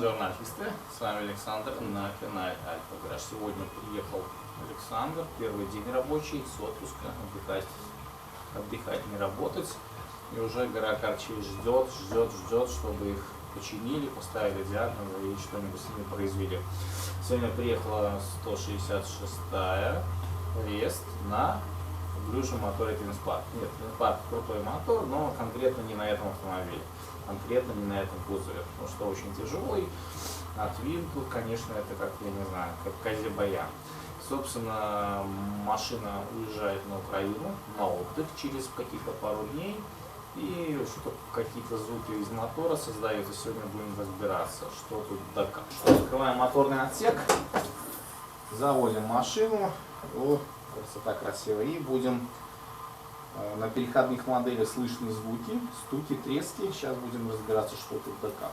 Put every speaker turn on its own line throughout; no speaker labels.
Buongiorno, с вами Александр на канале Альфа Гараж. Сегодня приехал Александр, первый день рабочий, с отпуска, отдыхать, не работать. И уже Гараж ждет, чтобы их починили, поставили диагноз и что-нибудь с ними произвели. Сегодня приехала 166-я Рест на Blue моторе Twinspart. Нет, Twinspart крутой мотор, но конкретно не на этом автомобиле. Конкретно не на этом кузове, потому что очень тяжелый. А Twin тут, конечно, это как, я не знаю, как козе-баян. Собственно, машина уезжает на Украину на отдых через каких-то пару дней. И что-то какие-то звуки из мотора создаются. Сегодня будем разбираться, что тут да как. Открываем моторный отсек, заводим машину. О, красота красивая. И будем на переходных моделях слышны звуки, стуки, трески. Сейчас будем разбираться, что тут да как.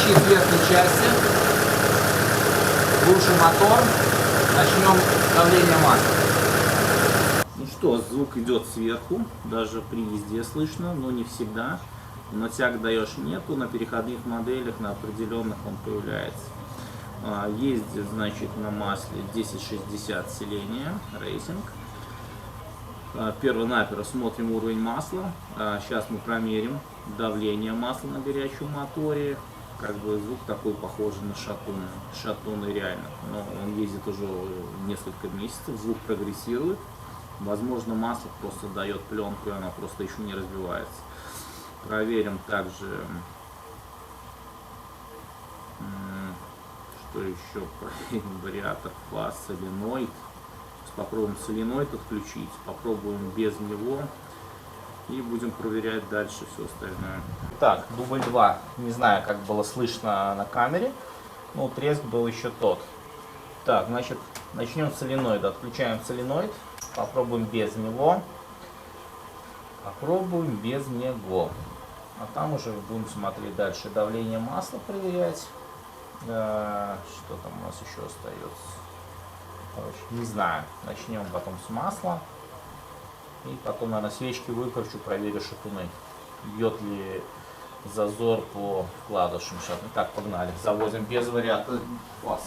В верхней части глушим мотор, начнем давление масла. Ну что, звук идет сверху, даже при езде слышно, но не всегда. Натяг даешь нету, на переходных моделях, на определенных он появляется. Ездит, значит, на масле 1060 селения, рейсинг. Перво-наперво смотрим уровень масла. Сейчас мы промерим давление масла на горячем моторе. Как бы звук такой похожий на шатуны реально, но он ездит уже несколько месяцев, звук прогрессирует, возможно масло просто дает пленку и она просто еще не разбивается. Проверим также, что еще, проверим вариатор фаз, соленоид, попробуем соленоид отключить, попробуем без него. И будем проверять дальше все остальное. Так, дубль 2. Не знаю, как было слышно на камере. Но треск был еще тот. Так, значит, начнем с соленоида. Отключаем соленоид. Попробуем без него. Попробуем без него. А там уже будем смотреть дальше. Давление масла проверять. Что там у нас еще остается? Короче, не знаю. Начнем потом с масла. И потом, наверное, свечки выкручу, проверю шатуны. Бьет ли зазор по вкладышам шатуны. Так, погнали. Завозим без вариатора фаз.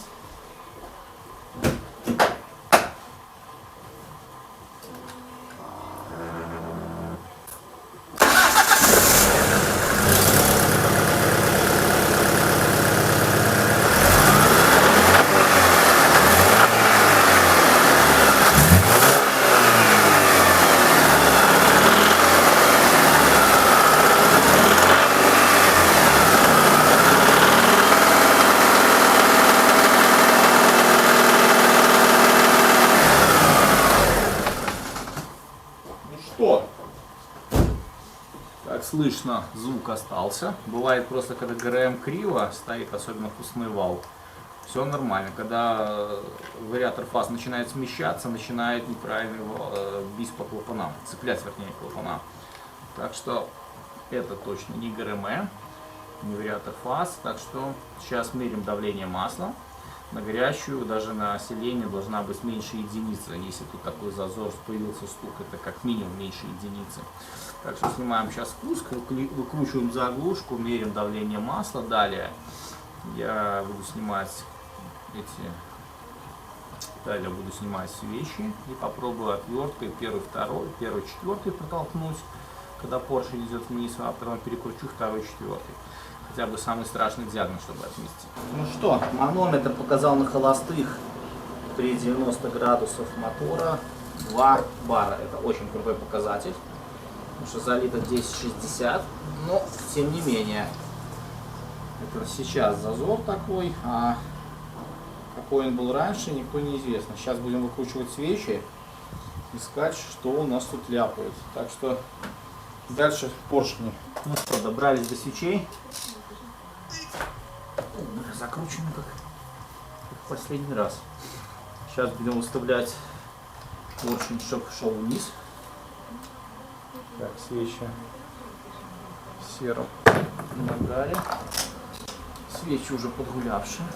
Как слышно, звук остался. Бывает просто, когда ГРМ криво стоит, особенно впускной вал, все нормально. Когда вариатор фаз начинает смещаться, начинает неправильно бить по клапанам, цеплять, вернее, клапана. Так что это точно не ГРМ, не вариатор фаз. Так что сейчас мерим давление масла. На горячую, даже на селение должна быть меньше единицы. Если тут такой зазор, появился стук, это как минимум меньше единицы. Так что снимаем сейчас спуск, выкручиваем заглушку, меряем давление масла. Далее я буду снимать свечи и попробую отверткой первый, четвертый протолкнуть, когда поршень идет вниз, а потом перекручу второй, четвертый. Хотя бы самый страшный диагноз, чтобы отместить. Ну что, манометр показал на холостых при 90 градусов мотора 2 бара. Это очень крутой показатель, потому что залито 1060, но тем не менее. Это сейчас зазор такой, а какой он был раньше, никто не известно. Сейчас будем выкручивать свечи искать, что у нас тут ляпается. Так что дальше поршни. Ну что, добрались до свечей. Закручено как в последний раз. Сейчас будем выставлять поршень, чтобы шел вниз. Так, свечи в сером нагаре. Свечи уже подгулявшие.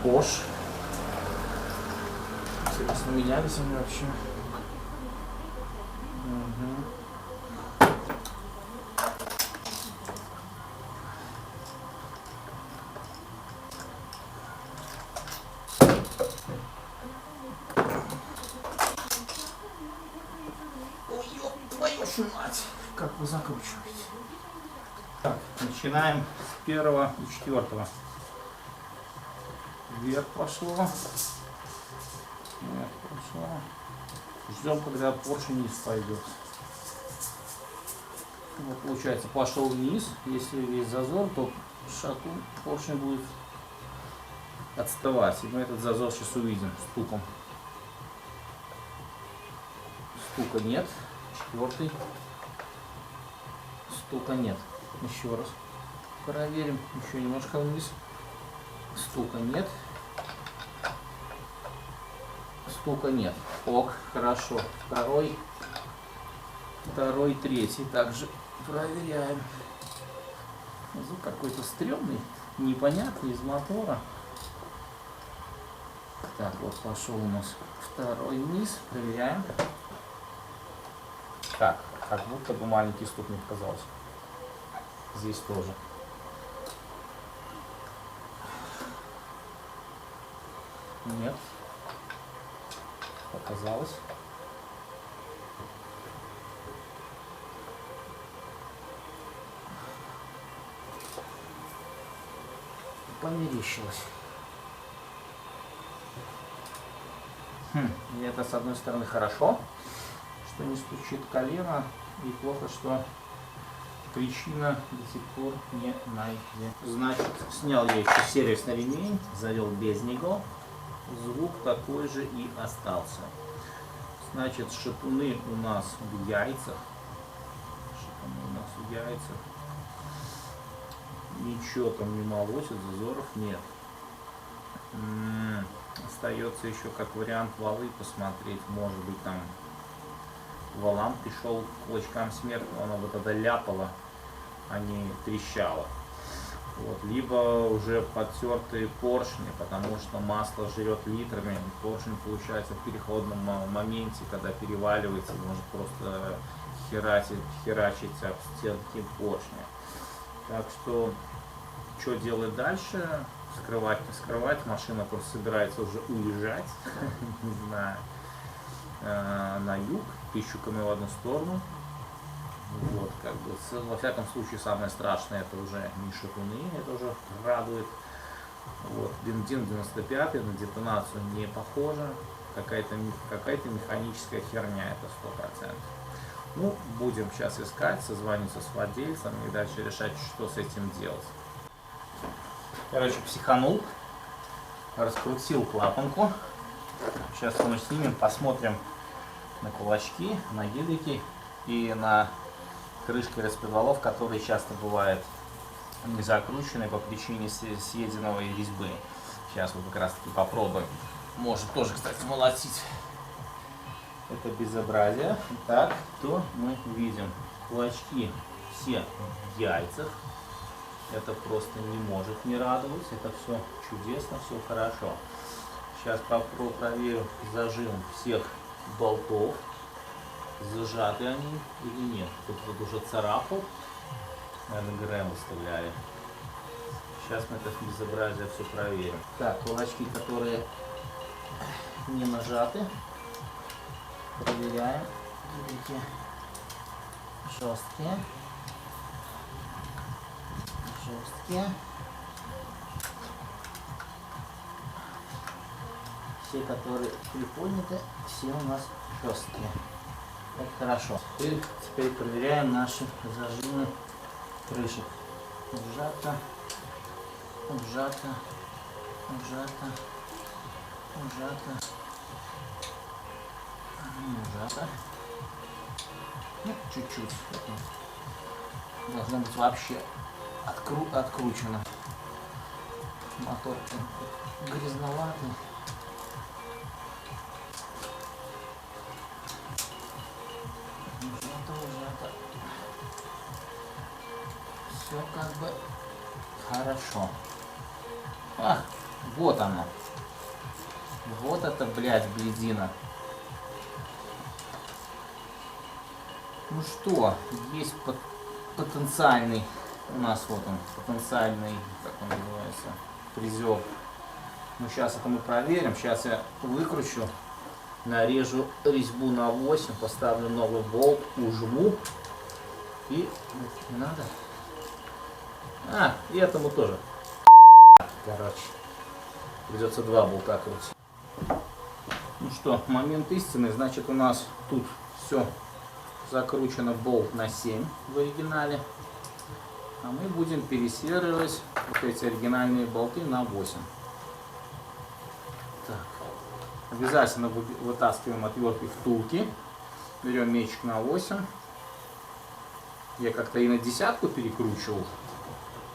Bosch. Интересно, менялись они вообще? Угу. Ой, ёб твою мать! Как вы закручиваете? Так, начинаем с первого и четвертого. Вверх пошло. Вверх пошло. Ждем, когда поршень вниз пойдет. Вот, получается, пошел вниз. Если есть зазор, то шатун поршень будет отставать. И мы этот зазор сейчас увидим стуком. Стука нет. Четвертый. Стука нет. Еще раз проверим. Еще немножко вниз. Стука нет. Стука нет. Ок, хорошо. Второй, третий. Также проверяем. Звук какой-то стрёмный, непонятный, из мотора. Так, вот пошел у нас второй вниз. Проверяем. Так, как будто бы маленький стук не показался. Здесь тоже. Нет. Показалось. Померещилось. И это с одной стороны хорошо, что не стучит колено, и плохо, что причина до сих пор не найдена. Значит, снял я еще сервисный ремень, завел без него. Звук такой же и остался. Значит, шатуны у нас в яйцах. Ничего там не молотит, зазоров нет. Остается еще как вариант валы посмотреть. Может быть, там валам пришел к клочкам смерти, оно бы тогда ляпало, а не трещало. Вот. Либо уже подтертые поршни, потому что масло жрет литрами. Поршень получается в переходном моменте, когда переваливается, может просто херачить об стенки поршня. Так что делать дальше? Скрывать, не скрывать. Машина просто собирается уже уезжать, не знаю, на юг, 1000 км в одну сторону. Вот, как бы, во всяком случае, самое страшное это уже не шатуны, это уже радует. Вот, бензин 95 на детонацию не похоже, какая-то механическая херня, это 100%. Ну, будем сейчас искать, созвониться с владельцем и дальше решать, что с этим делать. Короче, психанул, раскрутил клапанку. Сейчас мы снимем, посмотрим на кулачки, на гидики и на крышки распредвалов, которые часто бывают не закручены по причине съеденного резьбы. Сейчас мы как раз таки попробуем. Может тоже, кстати, молотить это безобразие. Так, то мы видим кулачки все в яйцах. Это просто не может не радовать. Это все чудесно, все хорошо. Сейчас проверю зажим всех болтов. Зажаты они или нет. Тут вот уже царапал. Наверное, ГРМ выставляли. Сейчас мы это безобразие все проверим. Так, кулачки, которые не нажаты. Проверяем. Видите, жесткие. Все, которые приподняты, все у нас жесткие. Так, хорошо. Теперь проверяем наши зажимы крышек. Ужато, ужато, ужато, ужато, Сжато. Ну, чуть-чуть. Должно быть вообще откручено. Мотор грязноватый. Сжато. Все как бы хорошо. Ах, вот оно. Вот это, блядь, бензина. Ну что, есть потенциальный, у нас вот он, потенциальный, как он называется, призер. Ну сейчас это мы проверим. Сейчас я выкручу, нарежу резьбу на 8, поставлю новый болт, ужму. И не надо. И этому тоже. Короче, придется 2 болта крутить. Ну что, момент истины. Значит, у нас тут все закручено, болт на 7 в оригинале. А мы будем пересервировать вот эти оригинальные болты на 8. Так. Обязательно вытаскиваем отвертки втулки. Берем мечик на 8. Я как-то и на 10 перекручивал.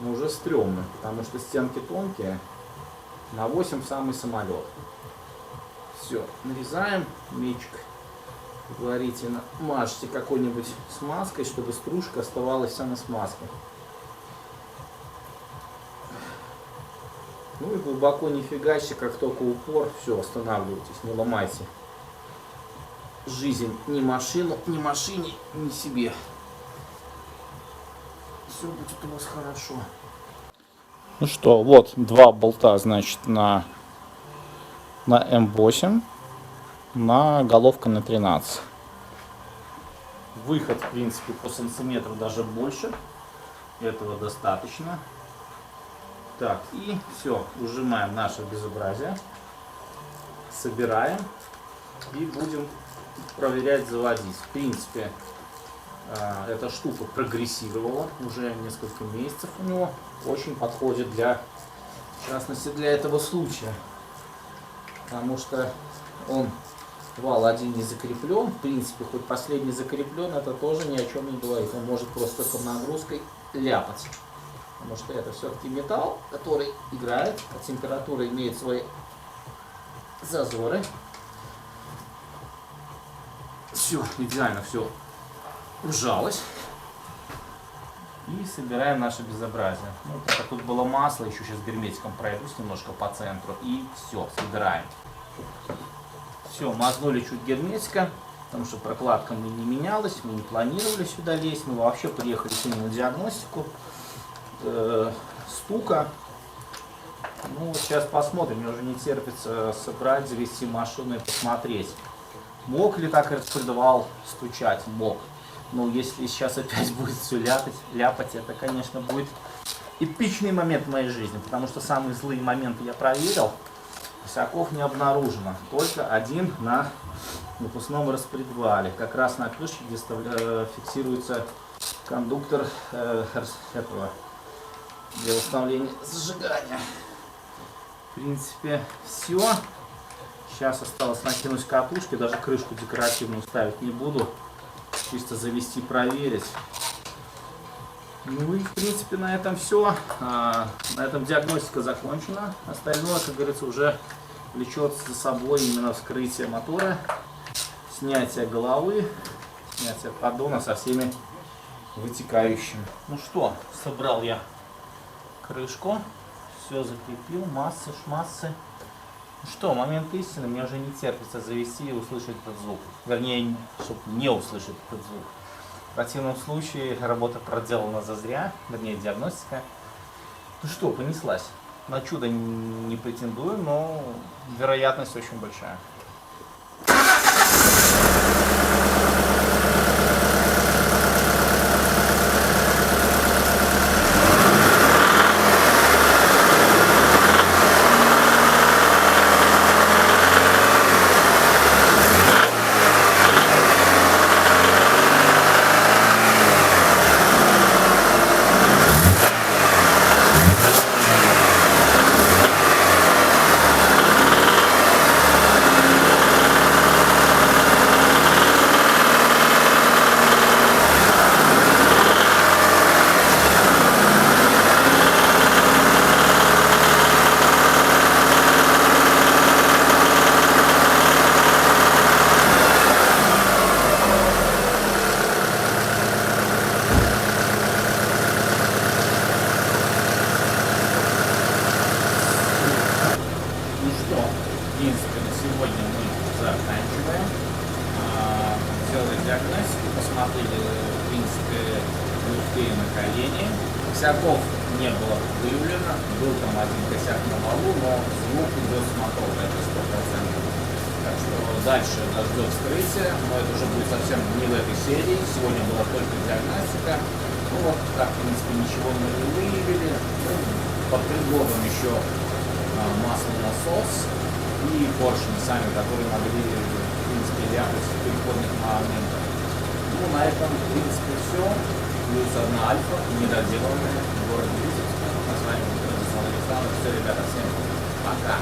Но уже стрёмно, потому что стенки тонкие. На 8 самый самолет. Все, нарезаем мечик. Предварительно мажьте какой-нибудь смазкой, чтобы стружка оставалась вся на смазке. Ну и глубоко не фигачьте, как только упор, все, останавливайтесь, не ломайте жизнь ни машину, ни машине, ни себе. Все будет у вас хорошо. Ну что, вот 2 болта, значит, на М8, на головка на 13. Выход, в принципе, по сантиметру даже больше. Этого достаточно. Так, и все, ужимаем наше безобразие. Собираем и будем проверять, заводить. В принципе, эта штука прогрессировала уже несколько месяцев у него. Очень подходит для, в частности, для этого случая. Потому что он, вал один не закреплен. В принципе, хоть последний закреплен, это тоже ни о чем не говорит. Он может просто под нагрузкой ляпать. Потому что это все-таки металл, который играет, а температура имеет свои зазоры. Все, идеально все вжалось. И собираем наше безобразие. Ну, так как тут было масло, еще сейчас герметиком пройдусь немножко по центру. И все, собираем. Все, мазнули чуть герметика, потому что прокладка не менялась, мы не планировали сюда лезть. Мы вообще приехали сегодня на диагностику стука. Ну, вот сейчас посмотрим, мне уже не терпится собрать, завести машину и посмотреть. Мог ли так распредвал стучать? Мог. Но если сейчас опять будет все ляпать, это, конечно, будет эпичный момент в моей жизни, потому что самые злые моменты я проверил, косяков не обнаружено, только один на выпускном распредвале, как раз на крышке, где фиксируется кондуктор этого, для восстановления зажигания. В принципе, все. Сейчас осталось накинуть катушки, даже крышку декоративную ставить не буду. Чисто завести, проверить. Ну и в принципе на этом все. На этом диагностика закончена. Остальное, как говорится, уже влечет за собой именно вскрытие мотора, снятие головы, снятие поддона со всеми вытекающими. Ну что, собрал я крышку, все закрепил, массы, шмассы. Ну что, момент истины, мне уже не терпится завести и услышать этот звук. Вернее, чтобы не услышать этот звук. В противном случае работа проделана зазря, вернее диагностика. Ну что, понеслась. На чудо не претендую, но вероятность очень большая.
Косяков не было выявлено, был там один косяк на валу, но звук идет с мотора, это 100%. Так что дальше нас ждет вскрытие, но это уже будет совсем не в этой серии. Сегодня была только диагностика. Ну вот, так, в принципе, ничего мы не выявили. Ну, под предлогом еще маслонасос и поршни сами, которые могли, в принципе, ляпать в переходных моментах. Ну, на этом, в принципе, все. Плюс одна альфа, недоделанная в городе Витебске. С вами был Александр. Все, ребята, всем пока.